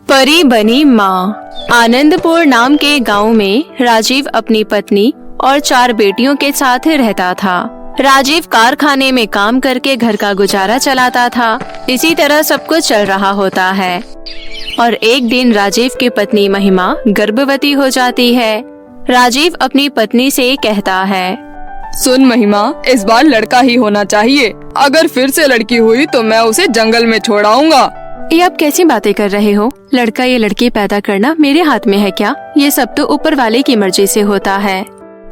परी बनी माँ। आनंदपुर नाम के गांव में राजीव अपनी पत्नी और 4 बेटियों के साथ रहता था। राजीव कारखाने में काम करके घर का गुजारा चलाता था। इसी तरह सब कुछ चल रहा होता है और एक दिन राजीव की पत्नी महिमा गर्भवती हो जाती है। राजीव अपनी पत्नी से कहता है, सुन महिमा, इस बार लड़का ही होना चाहिए। अगर फिर से लड़की हुई तो मैं उसे जंगल में छोड़ आऊंगा। ये आप कैसी बातें कर रहे हो? लड़का या लड़की पैदा करना मेरे हाथ में है क्या? ये सब तो ऊपर वाले की मर्जी से होता है।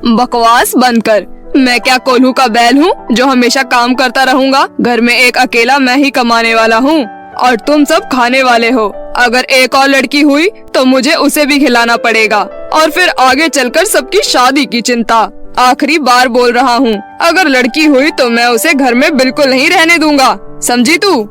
बकवास बंद कर। मैं क्या कोल्हू का बैल हूँ जो हमेशा काम करता रहूंगा? घर में एक अकेला मैं ही कमाने वाला हूँ और तुम सब खाने वाले हो। अगर एक और लड़की हुई तो मुझे उसे भी खिलाना पड़ेगा और फिर आगे चलकर सबकी शादी की चिंता। आखिरी बार बोल रहा हूँ, अगर लड़की हुई तो मैं उसे घर में बिल्कुल नहीं रहने दूंगा, समझी तू?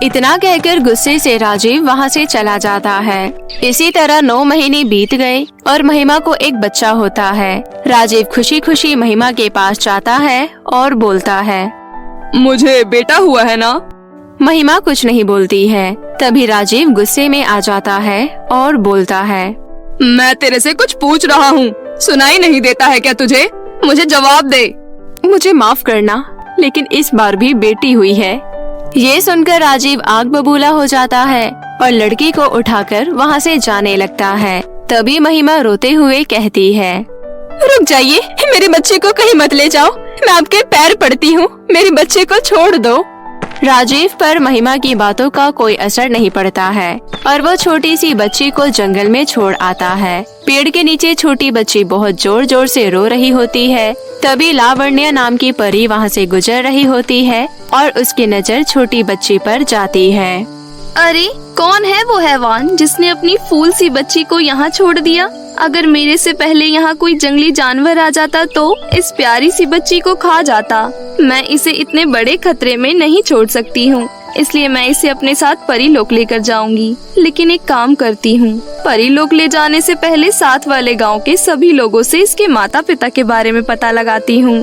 इतना कहकर गुस्से से राजीव वहाँ से चला जाता है। इसी तरह 9 महीने बीत गए और महिमा को एक बच्चा होता है। राजीव खुशी खुशी महिमा के पास जाता है और बोलता है, मुझे बेटा हुआ है ना? महिमा कुछ नहीं बोलती है। तभी राजीव गुस्से में आ जाता है और बोलता है, मैं तेरे से कुछ पूछ रहा हूँ, सुनाई नहीं देता है क्या तुझे? मुझे जवाब दे। मुझे माफ करना, लेकिन इस बार भी बेटी हुई है। ये सुनकर राजीव आग बबूला हो जाता है और लड़की को उठाकर वहाँ से जाने लगता है। तभी महिमा रोते हुए कहती है, रुक जाइए, मेरे बच्चे को कहीं मत ले जाओ, मैं आपके पैर पड़ती हूँ, मेरे बच्चे को छोड़ दो। राजीव पर महिमा की बातों का कोई असर नहीं पड़ता है और वो छोटी सी बच्ची को जंगल में छोड़ आता है। पेड़ के नीचे छोटी बच्ची बहुत जोर जोर से रो रही होती है। तभी लावण्या नाम की परी वहाँ से गुजर रही होती है और उसकी नजर छोटी बच्ची पर जाती है। अरे कौन है वो हैवान जिसने अपनी फूल सी बच्ची को यहाँ छोड़ दिया? अगर मेरे से पहले यहाँ कोई जंगली जानवर आ जाता तो इस प्यारी सी बच्ची को खा जाता। मैं इसे इतने बड़े खतरे में नहीं छोड़ सकती हूँ, इसलिए मैं इसे अपने साथ परीलोक लेकर जाऊंगी। लेकिन एक काम करती हूँ, परीलोक ले जाने से पहले साथ वाले गांव के सभी लोगों से इसके माता पिता के बारे में पता लगाती हूँ।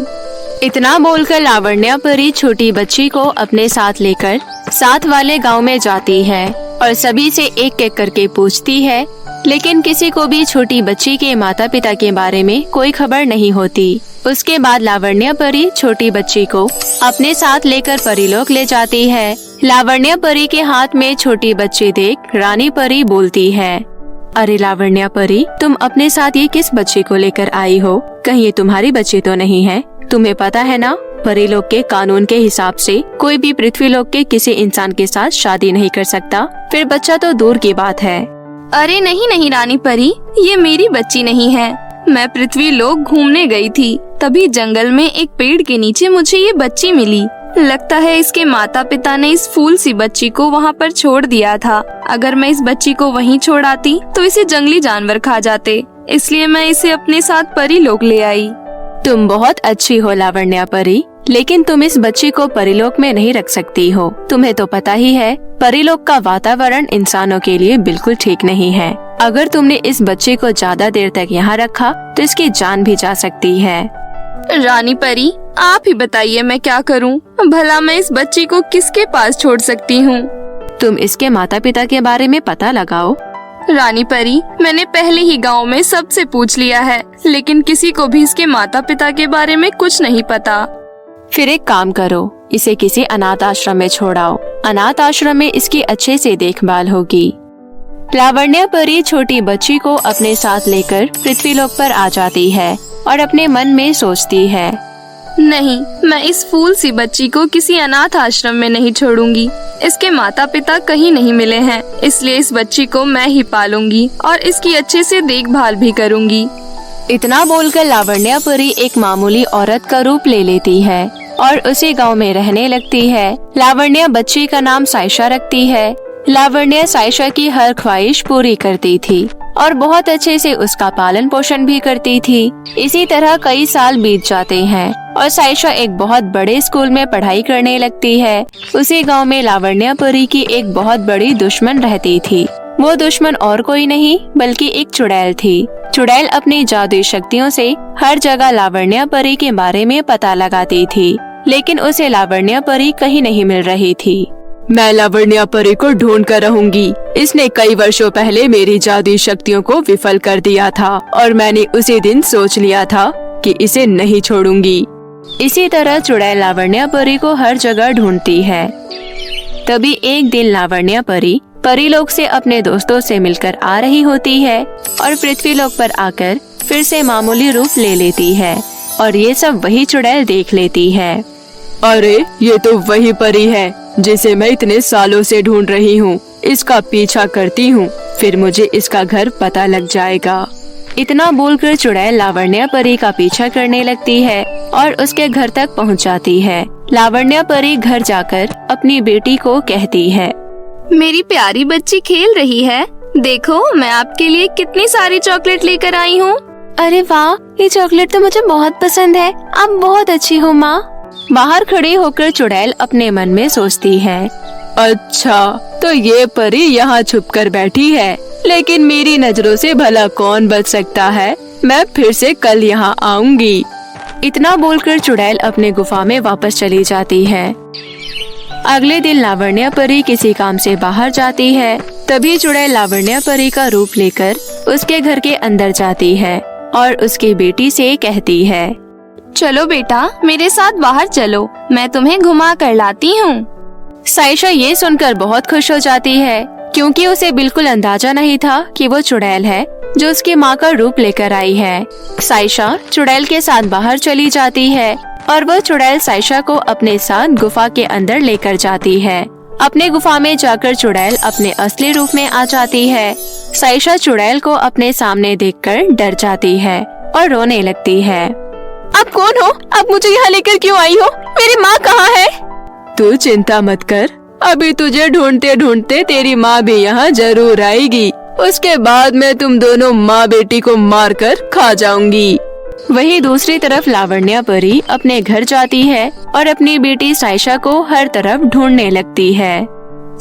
इतना बोलकर लावण्या परी छोटी बच्ची को अपने साथ लेकर साथ वाले गांव में जाती है और सभी से एक एक करके पूछती है, लेकिन किसी को भी छोटी बच्ची के माता पिता के बारे में कोई खबर नहीं होती। उसके बाद लावण्या परी छोटी बच्ची को अपने साथ लेकर परीलोक ले जाती है। लावण्या परी के हाथ में छोटी बच्ची देख रानी परी बोलती है, अरे लावण्या परी, तुम अपने साथ ये किस बच्ची को लेकर आई हो? कहीं ये तुम्हारी बच्ची तो नहीं है? तुम्हें पता है ना, परीलोक के कानून के हिसाब से कोई भी पृथ्वीलोक के किसी इंसान के साथ शादी नहीं कर सकता, फिर बच्चा तो दूर की बात है। अरे नहीं नहीं रानी परी, ये मेरी बच्ची नहीं है। मैं पृथ्वीलोक घूमने गई थी, तभी जंगल में एक पेड़ के नीचे मुझे ये बच्ची मिली। लगता है इसके माता पिता ने इस फूल सी बच्ची को वहाँ पर छोड़ दिया था। अगर मैं इस बच्ची को वहीं छोड़ आती तो इसे जंगली जानवर खा जाते, इसलिए मैं इसे अपने साथ परीलोक ले आई। तुम बहुत अच्छी हो लावण्या परी, लेकिन तुम इस बच्ची को परीलोक में नहीं रख सकती हो। तुम्हें तो पता ही है, परीलोक का वातावरण इंसानों के लिए बिल्कुल ठीक नहीं है। अगर तुमने इस बच्चे को ज्यादा देर तक यहाँ रखा तो इसकी जान भी जा सकती है। रानी परी, आप ही बताइए मैं क्या करूं? भला मैं इस बच्ची को किसके पास छोड़ सकती हूँ? तुम इसके माता पिता के बारे में पता लगाओ। रानी परी, मैंने पहले ही गांव में सबसे पूछ लिया है, लेकिन किसी को भी इसके माता पिता के बारे में कुछ नहीं पता। फिर एक काम करो, इसे किसी अनाथ आश्रम में छोड़ाओ। अनाथ आश्रम में इसकी अच्छे से देखभाल होगी। लावण्या परी छोटी बच्ची को अपने साथ लेकर पृथ्वीलोक पर आ जाती है और अपने मन में सोचती है, नहीं, मैं इस फूल सी बच्ची को किसी अनाथ आश्रम में नहीं छोड़ूंगी। इसके माता पिता कहीं नहीं मिले हैं, इसलिए इस बच्ची को मैं ही पालूंगी और इसकी अच्छे से देखभाल भी करूंगी। इतना बोलकर लावण्या परी एक मामूली औरत का रूप ले लेती है और उसी गांव में रहने लगती है। लावण्या बच्ची का नाम साइशा रखती है। लावण्या साइशा की हर ख्वाहिश पूरी करती थी और बहुत अच्छे से उसका पालन पोषण भी करती थी। इसी तरह कई साल बीत जाते हैं और साइशा एक बहुत बड़े स्कूल में पढ़ाई करने लगती है। उसी गांव में लावण्या परी की एक बहुत बड़ी दुश्मन रहती थी। वो दुश्मन और कोई नहीं बल्कि एक चुड़ैल थी। चुड़ैल अपनी जादुई शक्तियों से हर जगह लावण्या परी के बारे में पता लगाती थी, लेकिन उसे लावण्या परी कहीं नहीं मिल रही थी। मैं लावण्या परी को ढूंढ कर रहूंगी। इसने कई वर्षों पहले मेरी जादुई शक्तियों को विफल कर दिया था और मैंने उसी दिन सोच लिया था कि इसे नहीं छोड़ूंगी। इसी तरह चुड़ैल लावण्या परी को हर जगह ढूंढती है। तभी एक दिन लावण्या परी परीलोक से अपने दोस्तों से मिलकर आ रही होती है और पृथ्वीलोक पर आकर फिर से मामूली रूप ले लेती है और ये सब वही चुड़ैल देख लेती है। अरे ये तो वही परी है जिसे मैं इतने सालों से ढूंढ रही हूँ। इसका पीछा करती हूँ, फिर मुझे इसका घर पता लग जाएगा। इतना बोलकर चुड़ैल लावण्या परी का पीछा करने लगती है और उसके घर तक पहुँच जाती है। लावण्या परी घर जाकर अपनी बेटी को कहती है, मेरी प्यारी बच्ची खेल रही है, देखो मैं आपके लिए कितनी सारी चॉकलेट लेकर आई हूँ। अरे वाह, ये चॉकलेट तो मुझे बहुत पसंद है। आप बहुत अच्छी हो माँ। बाहर खड़ी होकर चुड़ैल अपने मन में सोचती है, अच्छा तो ये परी यहाँ छुप कर बैठी है, लेकिन मेरी नजरों से भला कौन बच सकता है। मैं फिर से कल यहाँ आऊंगी। इतना बोलकर चुड़ैल अपने गुफा में वापस चली जाती है। अगले दिन लावण्या परी किसी काम से बाहर जाती है। तभी चुड़ैल लावण्या परी का रूप लेकर उसके घर के अंदर जाती है और उसकी बेटी से कहती है, चलो बेटा मेरे साथ बाहर चलो, मैं तुम्हें घुमा कर लाती हूँ। साइशा ये सुनकर बहुत खुश हो जाती है क्योंकि उसे बिल्कुल अंदाजा नहीं था कि वो चुड़ैल है जो उसकी माँ का रूप लेकर आई है। साइशा चुड़ैल के साथ बाहर चली जाती है और वो चुड़ैल साइशा को अपने साथ गुफा के अंदर लेकर जाती है। अपने गुफा में जाकर चुड़ैल अपने असली रूप में आ जाती है। साइशा चुड़ैल को अपने सामने देखकर डर जाती है और रोने लगती है। आप कौन हो? आप मुझे यहाँ लेकर क्यों आई हो? मेरी माँ कहाँ है? तू चिंता मत कर, अभी तुझे ढूंढते ढूंढते तेरी माँ भी यहाँ जरूर आएगी। उसके बाद मैं तुम दोनों माँ बेटी को मारकर खा जाऊंगी। वहीं दूसरी तरफ लावण्या परी अपने घर जाती है और अपनी बेटी साइशा को हर तरफ ढूंढने लगती है।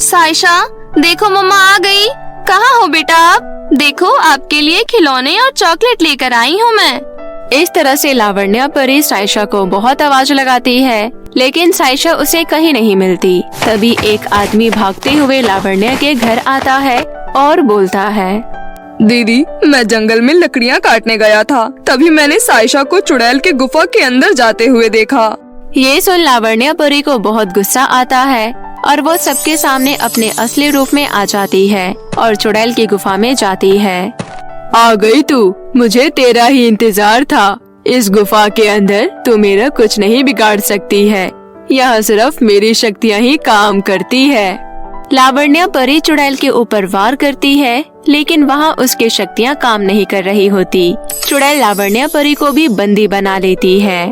साइशा देखो मम्मा आ गई। कहाँ हो बेटा आप? देखो आपके लिए खिलौने और चॉकलेट लेकर आई हूँ मैं। इस तरह से लावण्या परी साइशा को बहुत आवाज लगाती है, लेकिन साइशा उसे कहीं नहीं मिलती। तभी एक आदमी भागते हुए लावण्या के घर आता है और बोलता है, दीदी मैं जंगल में लकड़ियाँ काटने गया था, तभी मैंने साइशा को चुड़ैल के गुफा के अंदर जाते हुए देखा। ये सुन लावण्या परी को बहुत गुस्सा आता है और वो सबके सामने अपने असली रूप में आ जाती है और चुड़ैल की गुफा में जाती है। आ गई तू, मुझे तेरा ही इंतजार था। इस गुफा के अंदर तू मेरा कुछ नहीं बिगाड़ सकती है, यहाँ सिर्फ मेरी शक्तियाँ ही काम करती है। लावण्या परी चुड़ैल के ऊपर वार करती है, लेकिन वहाँ उसकी शक्तियाँ काम नहीं कर रही होती। चुड़ैल लावण्या परी को भी बंदी बना लेती है।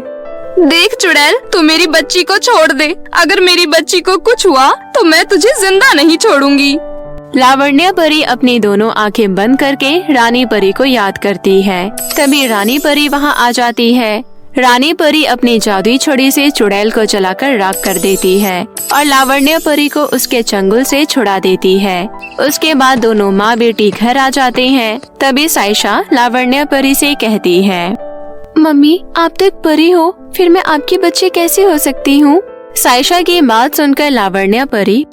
देख चुड़ैल, तू मेरी बच्ची को छोड़ दे। अगर मेरी बच्ची को कुछ हुआ तो मैं तुझे जिंदा नहीं छोड़ूंगी। लावण्या परी अपनी दोनों आंखें बंद करके रानी परी को याद करती है। तभी रानी परी वहाँ आ जाती है। रानी परी अपनी जादुई छड़ी से चुड़ैल को जलाकर राख कर देती है और लावण्या परी को उसके चंगुल से छुड़ा देती है। उसके बाद दोनों माँ बेटी घर आ जाते हैं। तभी साइशा लावण्या परी से कहती है, मम्मी आप तो एक परी हो, फिर मैं आपकी बच्ची कैसे हो सकती हूँ? साइशा की बात सुनकर लावण्या परी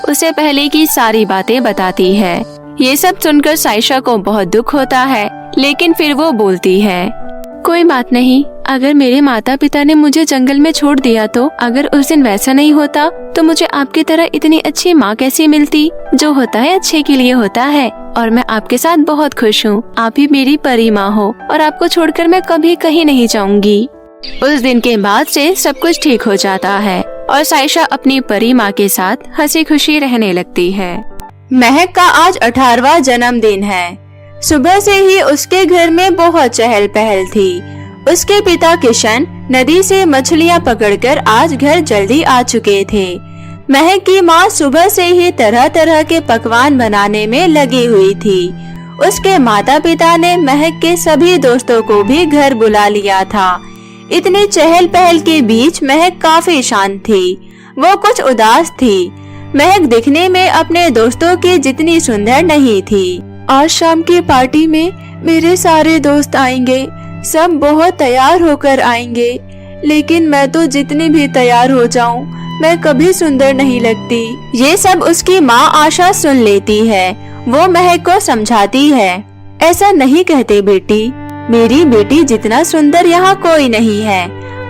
उसे पहले की सारी बातें बताती है। ये सब सुनकर साइशा को बहुत दुख होता है, लेकिन फिर वो बोलती है, कोई बात नहीं, अगर मेरे माता पिता ने मुझे जंगल में छोड़ दिया तो अगर उस दिन वैसा नहीं होता तो मुझे आपकी तरह इतनी अच्छी माँ कैसी मिलती। जो होता है अच्छे के लिए होता है और मैं आपके साथ बहुत खुश हूँ। आप ही मेरी परी माँ हो और आपको छोड़कर मैं कभी कहीं नहीं जाऊंगी। उस दिन के बाद से सब कुछ ठीक हो जाता है और साइशा अपनी परी माँ के साथ हंसी खुशी रहने लगती है। महक का आज 18वां जन्मदिन है। सुबह से ही उसके घर में बहुत चहल पहल थी। उसके पिता किशन नदी से मछलियाँ पकड़कर आज घर जल्दी आ चुके थे। महक की माँ सुबह से ही तरह तरह के पकवान बनाने में लगी हुई थी। उसके माता पिता ने महक के सभी दोस्तों को भी घर बुला लिया था। इतनी चहल पहल के बीच महक काफी शांत थी। वो कुछ उदास थी। महक दिखने में अपने दोस्तों की जितनी सुंदर नहीं थी। आज शाम की पार्टी में मेरे सारे दोस्त आएंगे, सब बहुत तैयार होकर आएंगे, लेकिन मैं तो जितनी भी तैयार हो जाऊं, मैं कभी सुंदर नहीं लगती। ये सब उसकी माँ आशा सुन लेती है। वो महक को समझाती है, ऐसा नहीं कहते बेटी, मेरी बेटी जितना सुंदर यहाँ कोई नहीं है।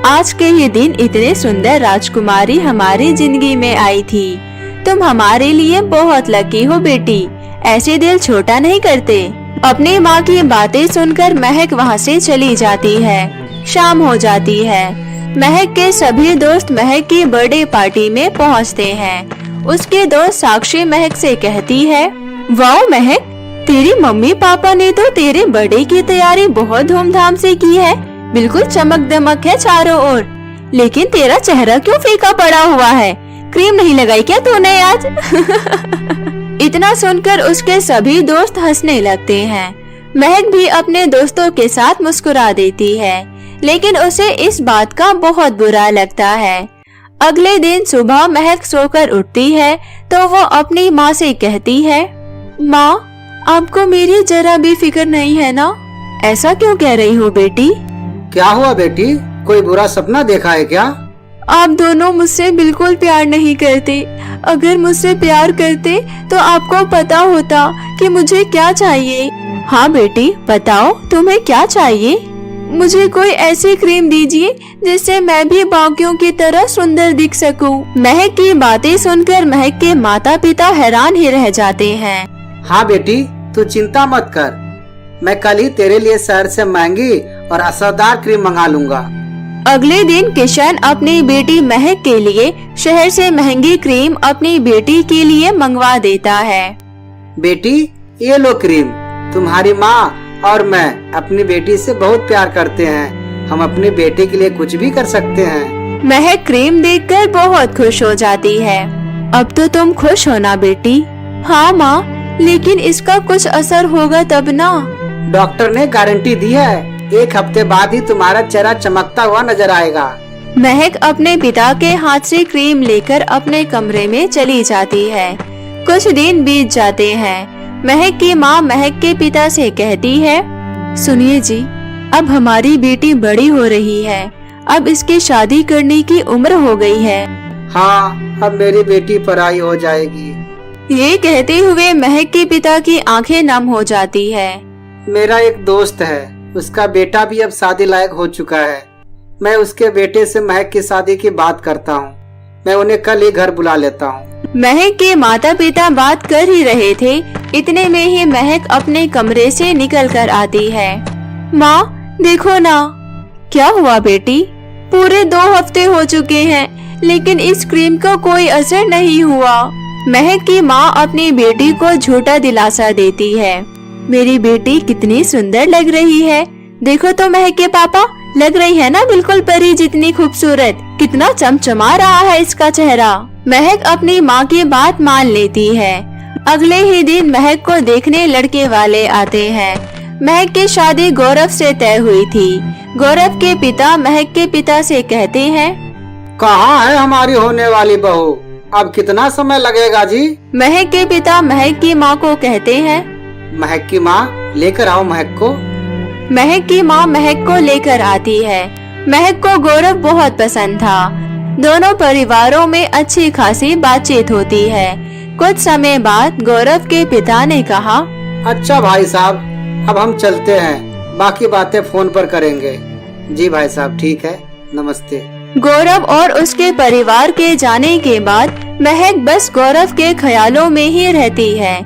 आज के ही दिन इतने सुंदर राजकुमारी हमारी जिंदगी में आई थी। तुम हमारे लिए बहुत लकी हो बेटी, ऐसे दिल छोटा नहीं करते। अपनी माँ की बातें सुनकर महक वहाँ से चली जाती है। शाम हो जाती है। महक के सभी दोस्त महक की बर्थडे पार्टी में पहुँचते हैं। उसके दोस्त साक्षी महक से कहती है, वाह महक, तेरी मम्मी पापा ने तो तेरे बर्थडे की तैयारी बहुत धूमधाम से की है। बिल्कुल चमक दमक है चारों ओर। लेकिन तेरा चेहरा क्यों फीका पड़ा हुआ है? क्रीम नहीं लगाई क्या तूने आज? इतना सुनकर उसके सभी दोस्त हंसने लगते हैं। महक भी अपने दोस्तों के साथ मुस्कुरा देती है, लेकिन उसे इस बात का बहुत बुरा लगता है। अगले दिन सुबह महक सोकर उठती है तो वो अपनी माँ से कहती है, माँ, आपको मेरी जरा भी फिक्र नहीं है ना? ऐसा क्यों कह रही हो बेटी? क्या हुआ बेटी, कोई बुरा सपना देखा है क्या? आप दोनों मुझसे बिल्कुल प्यार नहीं करते। अगर मुझसे प्यार करते तो आपको पता होता कि मुझे क्या चाहिए। हाँ बेटी, बताओ तुम्हें क्या चाहिए? मुझे कोई ऐसी क्रीम दीजिए जिससे मैं भी बाकियों की तरह सुंदर दिख सकूं। महक की बातें सुनकर महक के माता पिता हैरान ही रह जाते हैं। हाँ बेटी, तू चिंता मत कर, मैं कल ही तेरे लिए शहर से महंगी और असरदार क्रीम मंगा लूंगा। अगले दिन किशन अपनी बेटी महक के लिए शहर से महंगी क्रीम अपनी बेटी के लिए मंगवा देता है। बेटी, ये लो क्रीम, तुम्हारी माँ और मैं अपनी बेटी से बहुत प्यार करते हैं। हम अपनी बेटी के लिए कुछ भी कर सकते हैं। महक क्रीम देखकर बहुत खुश हो जाती है। अब तो तुम खुश हो ना बेटी? हाँ माँ, लेकिन इसका कुछ असर होगा तब ना। डॉक्टर ने गारंटी दी है, 1 हफ्ते बाद ही तुम्हारा चेहरा चमकता हुआ नजर आएगा। महक अपने पिता के हाथ से क्रीम लेकर अपने कमरे में चली जाती है। कुछ दिन बीत जाते हैं। महक की माँ महक के पिता से कहती है, सुनिए जी, अब हमारी बेटी बड़ी हो रही है। अब इसकी शादी करने की उम्र हो गई है। हाँ, अब मेरी बेटी पराई हो जाएगी। ये कहते हुए महक के पिता की आंखें नम हो जाती है। मेरा एक दोस्त है, उसका बेटा भी अब शादी लायक हो चुका है। मैं उसके बेटे से महक की शादी की बात करता हूँ। मैं उन्हें कल ही घर बुला लेता हूँ। महक के माता पिता बात कर ही रहे थे, इतने में ही महक अपने कमरे से निकल कर आती है। माँ देखो ना। क्या हुआ बेटी? पूरे 2 हफ्ते हो चुके हैं, लेकिन इस क्रीम का कोई असर नहीं हुआ। महक की माँ अपनी बेटी को झूठा दिलासा देती है। मेरी बेटी कितनी सुंदर लग रही है। देखो तो महक के पापा, लग रही है ना बिल्कुल परी जितनी खूबसूरत। कितना चमचमा रहा है इसका चेहरा। महक अपनी माँ की बात मान लेती है। अगले ही दिन महक को देखने लड़के वाले आते हैं। महक की शादी गौरव से तय हुई थी। गौरव के पिता महक के पिता से कहते हैं, कहाँ है हमारी होने वाली बहू? अब कितना समय लगेगा जी? महक के पिता महक की माँ को कहते हैं, महक की माँ, लेकर आओ महक को। महक की माँ महक को लेकर आती है। महक को गौरव बहुत पसंद था। दोनों परिवारों में अच्छी खासी बातचीत होती है। कुछ समय बाद गौरव के पिता ने कहा, अच्छा भाई साहब, अब हम चलते हैं, बाकी बातें फोन पर करेंगे। जी भाई साहब, ठीक है, नमस्ते। गौरव और उसके परिवार के जाने के बाद महक बस गौरव के ख्यालों में ही रहती है।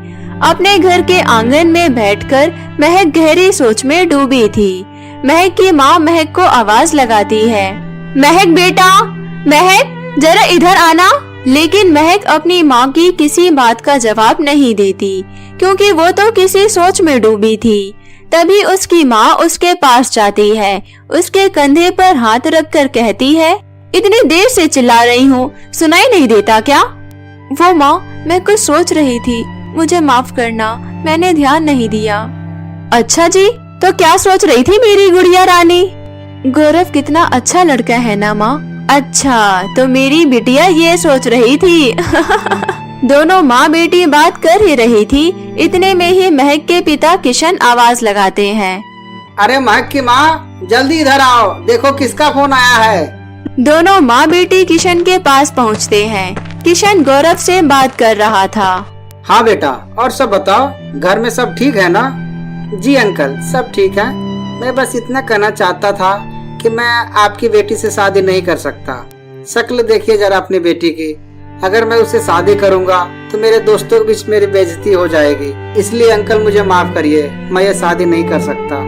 अपने घर के आंगन में बैठकर महक गहरी सोच में डूबी थी। महक की माँ महक को आवाज लगाती है, महक बेटा, महक जरा इधर आना। लेकिन महक अपनी माँ की किसी बात का जवाब नहीं देती, क्योंकि वो तो किसी सोच में डूबी थी। तभी उसकी माँ उसके पास जाती है। उसके कंधे पर हाथ रखकर कहती है, इतनी देर से चिल्ला रही हूँ, सुनाई नहीं देता क्या? वो माँ, मैं कुछ सोच रही थी, मुझे माफ करना, मैंने ध्यान नहीं दिया। अच्छा जी, तो क्या सोच रही थी मेरी गुड़िया रानी? गौरव कितना अच्छा लड़का है ना माँ। अच्छा, तो मेरी बिटिया ये सोच रही थी। दोनों माँ बेटी बात कर ही रही थी। इतने में ही महक के पिता किशन आवाज लगाते हैं, अरे महक की माँ, जल्दी इधर आओ, देखो किसका फोन आया है। दोनों माँ बेटी किशन के पास पहुँचते हैं। किशन गौरव से बात कर रहा था। हाँ बेटा, और सब बताओ, घर में सब ठीक है ना? जी अंकल, सब ठीक है। मैं बस इतना कहना चाहता था कि मैं आपकी बेटी से शादी नहीं कर सकता। शक्ल देखिए जरा अपनी बेटी की। अगर मैं उससे शादी करूंगा तो मेरे दोस्तों के बीच मेरी बेइज्जती हो जाएगी। इसलिए अंकल मुझे माफ करिए, मैं ये शादी नहीं कर सकता।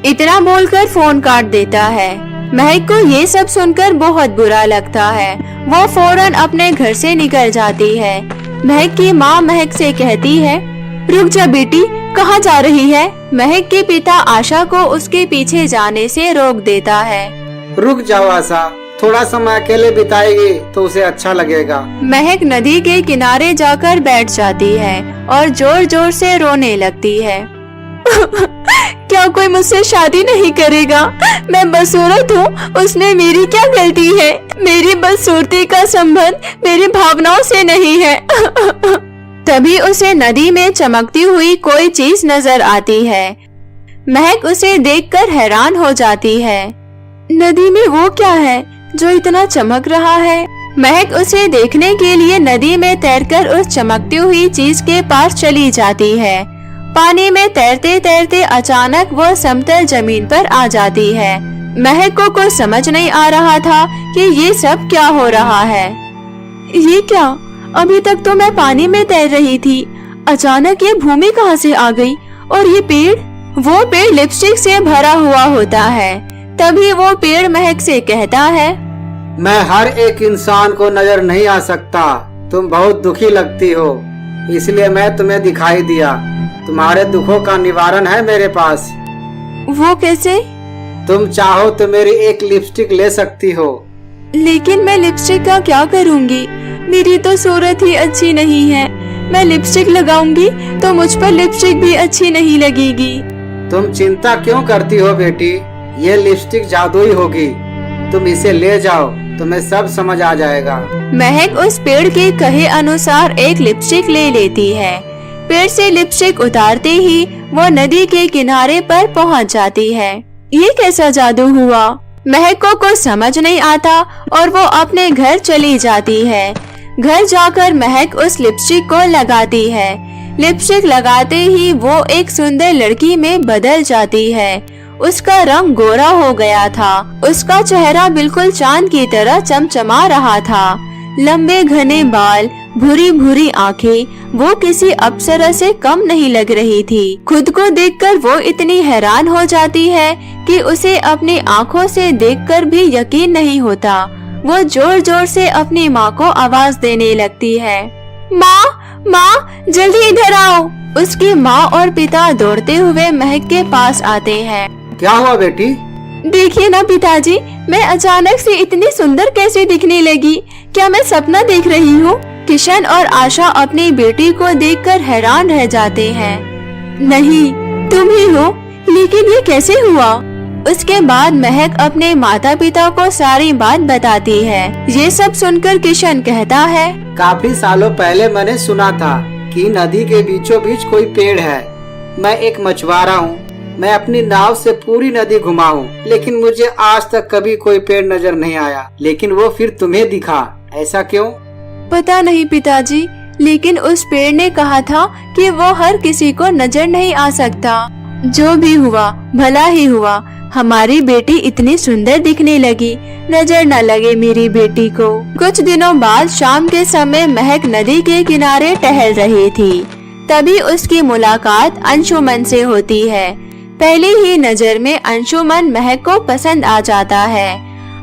इतना बोलकर फोन काट देता है। महक को ये सब सुनकर बहुत बुरा लगता है। वो फौरन अपने घर से निकल जाती है। महक की माँ महक से कहती है, रुक जा बेटी, कहाँ जा रही है? महक के पिता आशा को उसके पीछे जाने से रोक देता है। रुक जाओ आशा, थोड़ा समय अकेले बिताएगी तो उसे अच्छा लगेगा। महक नदी के किनारे जाकर बैठ जाती है और जोर जोर से रोने लगती है। क्या कोई मुझसे शादी नहीं करेगा? मैं बदसूरत हूँ, उसमें मेरी क्या गलती है? मेरी बदसूरती का संबंध मेरी भावनाओं से नहीं है। तभी उसे नदी में चमकती हुई कोई चीज नजर आती है। महक उसे देखकर हैरान हो जाती है। नदी में वो क्या है जो इतना चमक रहा है? महक उसे देखने के लिए नदी में तैरकर उस चमकती हुई चीज के पास चली जाती है। पानी में तैरते तैरते अचानक वो समतल जमीन पर आ जाती है। महक को कुछ समझ नहीं आ रहा था कि ये सब क्या हो रहा है। ये क्या? अभी तक तो मैं पानी में तैर रही थी, अचानक ये भूमि कहाँ से आ गई? और ये पेड़? वो पेड़ लिपस्टिक से भरा हुआ होता है। तभी वो पेड़ महक से कहता है, मैं हर एक इंसान को नजर नहीं आ सकता। तुम बहुत दुखी लगती हो, इसलिए मैं तुम्हें दिखाई दिया। तुम्हारे दुखों का निवारण है मेरे पास। वो कैसे? तुम चाहो तो मेरी एक लिपस्टिक ले सकती हो। लेकिन मैं लिपस्टिक का क्या करूंगी? मेरी तो सूरत ही अच्छी नहीं है। मैं लिपस्टिक लगाऊंगी तो मुझ पर लिपस्टिक भी अच्छी नहीं लगेगी। तुम चिंता क्यों करती हो बेटी? ये लिपस्टिक जादुई होगी। तुम इसे ले जाओ, तुम्हें सब समझ आ जाएगा। महक उस पेड़ के कहे अनुसार एक लिपस्टिक ले लेती है। पेड़ से लिपस्टिक उतारते ही वो नदी के किनारे पर पहुंच जाती है। ये कैसा जादू हुआ? महक को कुछ समझ नहीं आता और वो अपने घर चली जाती है। घर जाकर महक उस लिपस्टिक को लगाती है। लिपस्टिक लगाते ही वो एक सुंदर लड़की में बदल जाती है। उसका रंग गोरा हो गया था। उसका चेहरा बिल्कुल चांद की तरह चमचमा रहा था। लंबे घने बाल, भूरी भूरी आंखें, वो किसी अप्सरा से कम नहीं लग रही थी। खुद को देखकर वो इतनी हैरान हो जाती है कि उसे अपनी आंखों से देखकर भी यकीन नहीं होता। वो जोर जोर से अपनी माँ को आवाज देने लगती है, माँ, माँ, जल्दी इधर आओ। उसकी माँ और पिता दौड़ते हुए महक के पास आते हैं। क्या हुआ बेटी? देखिए ना पिताजी, मैं अचानक से इतनी सुंदर कैसे दिखने लगी? क्या मैं सपना देख रही हूँ? किशन और आशा अपनी बेटी को देखकर हैरान रह जाते हैं। नहीं, तुम ही हो, लेकिन ये कैसे हुआ? उसके बाद महक अपने माता पिता को सारी बात बताती है। ये सब सुनकर किशन कहता है, काफी सालों पहले मैंने सुना था कि नदी के बीचों बीच कोई पेड़ है। मैं एक मछुआरा हूँ। मैं अपनी नाव से पूरी नदी घुमा हूँ, लेकिन मुझे आज तक कभी कोई पेड़ नजर नहीं आया। लेकिन वो फिर तुम्हें दिखा, ऐसा क्यों? पता नहीं पिताजी, लेकिन उस पेड़ ने कहा था कि वो हर किसी को नजर नहीं आ सकता। जो भी हुआ भला ही हुआ। हमारी बेटी इतनी सुंदर दिखने लगी, नजर न लगे मेरी बेटी को। कुछ दिनों बाद शाम के समय महक नदी के किनारे टहल रही थी। तभी उसकी मुलाकात अंशुमन से होती है। पहली ही नजर में अंशुमन महक को पसंद आ जाता है।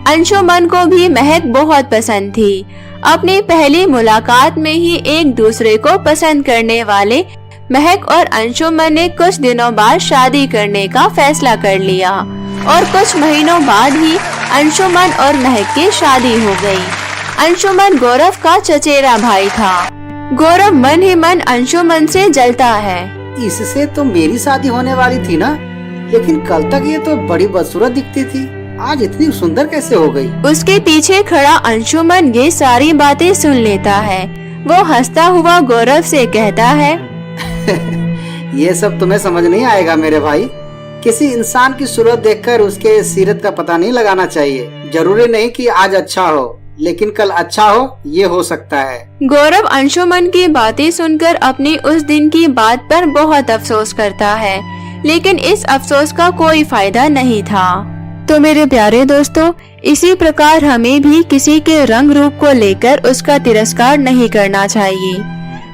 अंशुमन को भी महक बहुत पसंद थी। अपनी पहली मुलाकात में ही एक दूसरे को पसंद करने वाले महक और अंशुमन ने कुछ दिनों बाद शादी करने का फैसला कर लिया और कुछ महीनों बाद ही अंशुमन और महक की शादी हो गई। अंशुमन गौरव का चचेरा भाई था। गौरव मन ही मन अंशुमन से जलता है। इससे तो मेरी शादी होने वाली थी ना, लेकिन कल तक ये तो बड़ी बदसूरत दिखती थी, आज इतनी सुंदर कैसे हो गई? उसके पीछे खड़ा अंशुमन ये सारी बातें सुन लेता है। वो हंसता हुआ गौरव से कहता है, ये सब तुम्हें समझ नहीं आएगा मेरे भाई। किसी इंसान की सूरत देखकर उसके सीरत का पता नहीं लगाना चाहिए। जरूरी नहीं कि आज अच्छा हो, लेकिन कल अच्छा हो ये हो सकता है। गौरव अंशुमन की बातें सुनकर अपनी उस दिन की बात पर बहुत अफसोस करता है, लेकिन इस अफसोस का कोई फायदा नहीं था। तो मेरे प्यारे दोस्तों, इसी प्रकार हमें भी किसी के रंग रूप को लेकर उसका तिरस्कार नहीं करना चाहिए।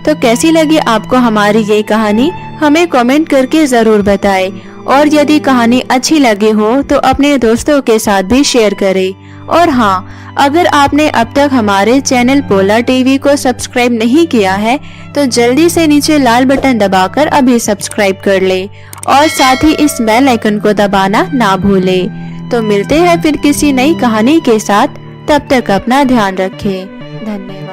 तो कैसी लगी आपको हमारी ये कहानी, हमें कमेंट करके जरूर बताएं। और यदि कहानी अच्छी लगी हो तो अपने दोस्तों के साथ भी शेयर करें। और हाँ, अगर आपने अब तक हमारे चैनल पोला टीवी को सब्सक्राइब नहीं किया है तो जल्दी से नीचे लाल बटन दबाकर अभी सब्सक्राइब कर ले और साथ ही इस बेल आइकन को दबाना ना भूले। तो मिलते हैं फिर किसी नई कहानी के साथ, तब तक अपना ध्यान रखें। धन्यवाद।